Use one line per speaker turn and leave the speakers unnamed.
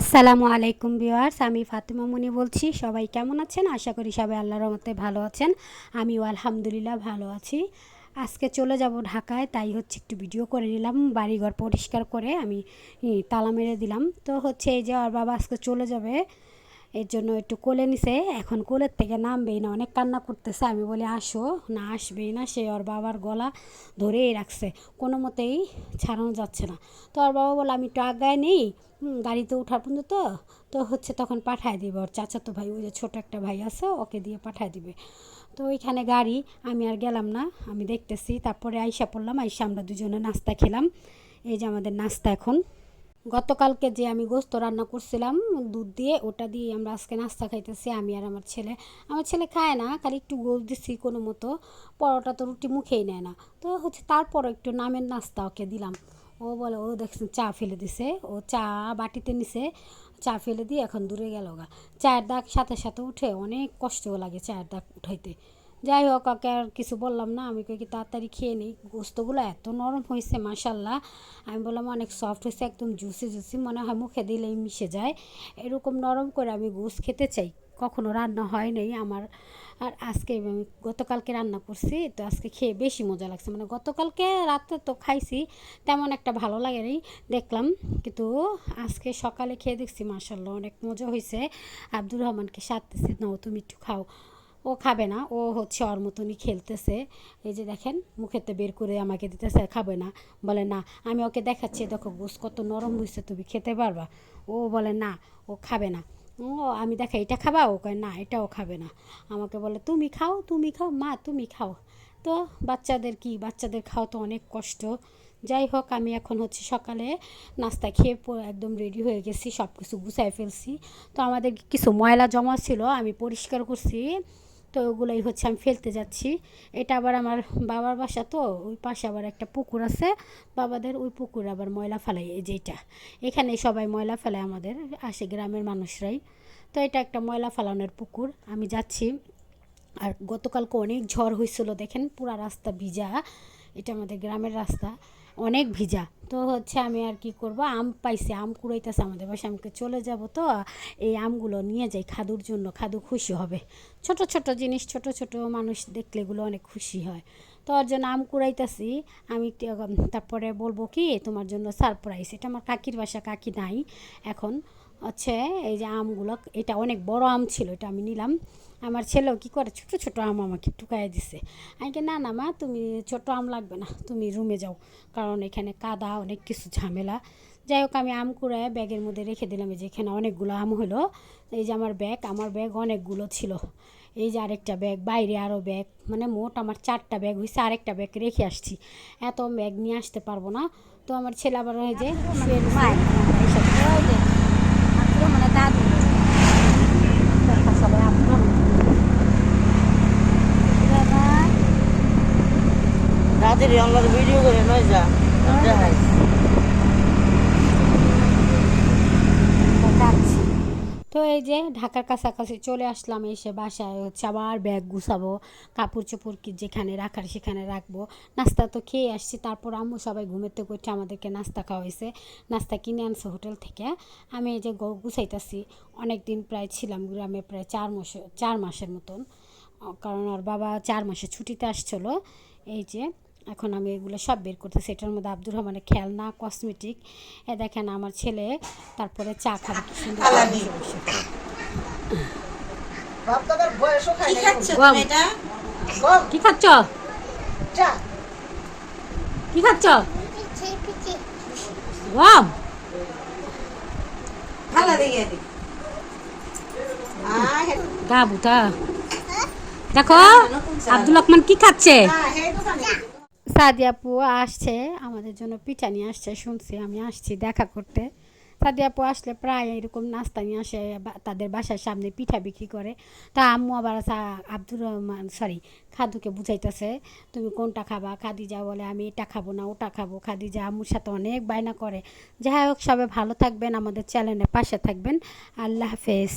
আসসালামু আলাইকুম ভিউয়ার্স, আমি ফাতেমা মনি বলছি। সবাই কেমন আছেন? আশা করি সবাই আল্লাহর রহমতে ভালো আছেন। আমিও আলহামদুলিল্লাহ ভালো আছি। আজকে চলে যাব ঢাকায়, তাই হচ্ছে একটু ভিডিও করে নিলাম। বাড়িঘর পরিষ্কার করে আমি তালা মেরে দিলাম। তো হচ্ছে এই যে ওর বাবা আজকে চলে যাবে, এর জন্য একটু কোলে নিছে। এখন কোলের থেকে নামবেই না, অনেক কান্না করতেছে। আমি বলি আসো, না আসবেই না। সে ওর বাবার গলা ধরেই রাখছে, কোনো মতেই ছাড়ানো যাচ্ছে না। তো ওর বাবা বলে আমি একটু আগায় নেই, গাড়িতে ওঠার পর্যন্ত। তো হচ্ছে তখন পাঠায় দিবে ওর চাচাতো ভাই, ওই যে ছোটো একটা ভাই আছে, ওকে দিয়ে পাঠায় দিবে। তো ওইখানে গাড়ি, আমি আর গেলাম না, আমি দেখতেছি। তারপরে আইসা পড়লাম, আইসা আমরা দুজনে নাস্তা খেলাম। এই যে আমাদের নাস্তা এখন। গতকালকে যে আমি গোস্ত রান্না করছিলাম দুধ দিয়ে, ওটা দিয়ে আমরা আজকে নাস্তা খাইতেছি, আমি আর আমার ছেলে। আমার ছেলে খায় না, খালি একটু গোস্ত দিচ্ছি কোনো মতো। পরোটা তো রুটি মুখেই নেয় না। তো হচ্ছে তারপরও একটু নামের নাস্তা ওকে দিলাম। ও বলে, ও দেখছেন চা ফেলে দিছে, ও চা বাটিতে নিছে, চা ফেলে দিয়ে এখন দূরে গেল গা। চায়ের দাগ সাথে সাথে উঠে, অনেক কষ্ট লাগে চায়ের দাগ উঠাইতে। যাই হোক, ওকে আর কিছু বললাম না। আমি কই কি তাড়াতাড়ি খেয়ে নিই। গোস্তগুলো এত নরম হয়েছে মাশাল্লাহ। আমি বললাম অনেক সফট হয়েছে, একদম জুসি জুসি, মনে হয় মুখে দিলেই মিশে যায়। এরকম নরম করে আমি গোস্ত খেতে চাই। কখনো রান্না হয় নাই আমার। আর আজকে আমি গতকালকে রান্না করছি, তো আজকে খেয়ে বেশি মজা লাগছে। মানে গতকালকে রাতে তো খাইছি, তেমন একটা ভালো লাগেনি দেখলাম, কিন্তু আজকে সকালে খেয়ে দেখছি মাশাল্লাহ অনেক মজা হয়েছে। আব্দুর রহমানকে সাথতেছি, নাও তুমি একটু খাও। ও খাবে না, ও হচ্ছে ওর মতনই খেলতেছে। এই যে দেখেন, মুখেতে বের করে আমাকে দিতেছে, খাবে না। বলে না, আমি ওকে দেখাচ্ছি, দেখো গোস কত নরম হয়েছে, তুমি খেতে পারবা। ও বলে না, ও খাবে না। ও, আমি দেখা এটা খাবা, ও কয় না, এটাও খাবে না। আমাকে বলে তুমি খাও, তুমি খাও মা, তুমি খাও। তো বাচ্চাদের কি, বাচ্চাদের খাওয়া তো অনেক কষ্ট। যাই হোক, আমি এখন হচ্ছে সকালে নাস্তা খেয়ে একদম রেডি হয়ে গেছি, সব কিছু গুছাই ফেলছি। তো আমাদের কিছু ময়লা জমা ছিল, আমি পরিষ্কার করছি। তো ওগুলোই হচ্ছে আমি ফেলতে যাচ্ছি। এটা আবার আমার বাবার বাসা, তো ওই পাশে আবার একটা পুকুর আছে বাবাদের, ওই পুকুর আবার ময়লা ফেলাই। এই যেটা, এখানে সবাই ময়লা ফেলায়, আমাদের আসে গ্রামের মানুষরাই। তো এটা একটা ময়লা ফেলানোর পুকুর, আমি যাচ্ছি। আর গতকালকে অনেক ঝড় হয়েছিল, দেখেন পুরা রাস্তা ভিজা। এটা আমাদের গ্রামের রাস্তা, অনেক ভিজা। তো হচ্ছে আমি আর কি করব, আম পাইছি, আম কুড়াইতেছে আমাদের বাসায়। আমাকে চলে যাব, তো এই আমগুলো নিয়ে যাই খাদুর জন্য, খাদু খুশি হবে। ছোট ছোট জিনিস, ছোট ছোট মানুষ দেখলে এগুলো অনেক খুশি হয়। তো ওর জন্য আম কুড়াইতেছি আমি। তারপরে বলবো কি তোমার জন্য সারপ্রাইজ। এটা আমার কাকির বাসা, কাকি নাই এখন। হচ্ছে এই যে আমগুলো, এটা অনেক বড় আম ছিল, এটা আমি নিলাম। আমার ছেলেও কী করে, ছোট ছোট আম আমাকে টুকাই দিছে। আমি কি, না না মা, তুমি ছোট আম লাগবে না, তুমি রুমে যাও, কারণ এখানে কাদা, অনেক কিছু ঝামেলা। যাই হোক, আমি আম কুড়ায় ব্যাগের মধ্যে রেখে দিলাম। এই যে এখানে অনেকগুলো আম হলো। এই যে আমার ব্যাগ অনেকগুলো ছিল। এই যে আরেকটা ব্যাগ, বাইরে আরও ব্যাগ, মানে মোট আমার 4টা ব্যাগ হয়েছে। আরেকটা ব্যাগ রেখে আসছি, এত ব্যাগ নিয়ে আসতে পারবো না। তো আমার ছেলে আবার ওই যে শুয়ে রয়েছে, মানে দাদু সবাই আপনার
দাদির অনলাইন ভিডিও করে নয় যা দেখাই।
যাচ্ছি। তো এই যে ঢাকার কাছাকাছি চলে আসলাম, এসে বাসায় হচ্ছে আবার ব্যাগ গুছাবো, কাপড় চোপড় কি যেখানে রাখার সেখানে রাখবো। নাস্তা তো খেয়ে আসছি, তারপর আম্মু সবাই ঘুমেতে করছে, আমাদেরকে নাস্তা খাওয়াইছে। নাস্তা কিনে আনছে হোটেল থেকে। আমি এই যে গুছাইতেছি। অনেক দিন প্রায় ছিলাম গ্রামে, প্রায় 4 মাসের মতন, কারণ ওর বাবা 4 মাসে ছুটিতে আসছিলো। এই যে এখন আমি এগুলো সব বের করতেছি। এটার মধ্যে আব্দুর রহমানের খেলনা, কসমেটিক। এ দেখেন আমার ছেলে তারপরে চা খাবে কি সুন্দর করে বসে বসে। কি খাচ্ছ, কি খাচ্ছ? ওয়াও, গা বুতা দেখো, আব্দুল রহমান কি খাচ্ছে। সাদিয়া আপু আসছে, আমাদের জন্য পিঠা নিয়ে আসছে শুনছি, আমি আসছি দেখা করতে। সাদিয়া আপু আসলে প্রায় এরকম নাস্তা নিয়ে আসে, তাদের বাসার সামনে পিঠা বিক্রি করে। তা আম্মু আবার আব্দুর রহমান, সরি, খাদুকে বুঝাইতেছে তুমি কোনটা খাবা। খাদিজা বলে আমি এটা খাবো না, ওটা খাবো। খাদিজা আম্মুর সাথে অনেক বায়না করে। যাই হোক, সবাই ভালো থাকবেন, আমাদের চ্যানেলের পাশে থাকবেন। আল্লাহ হাফেজ।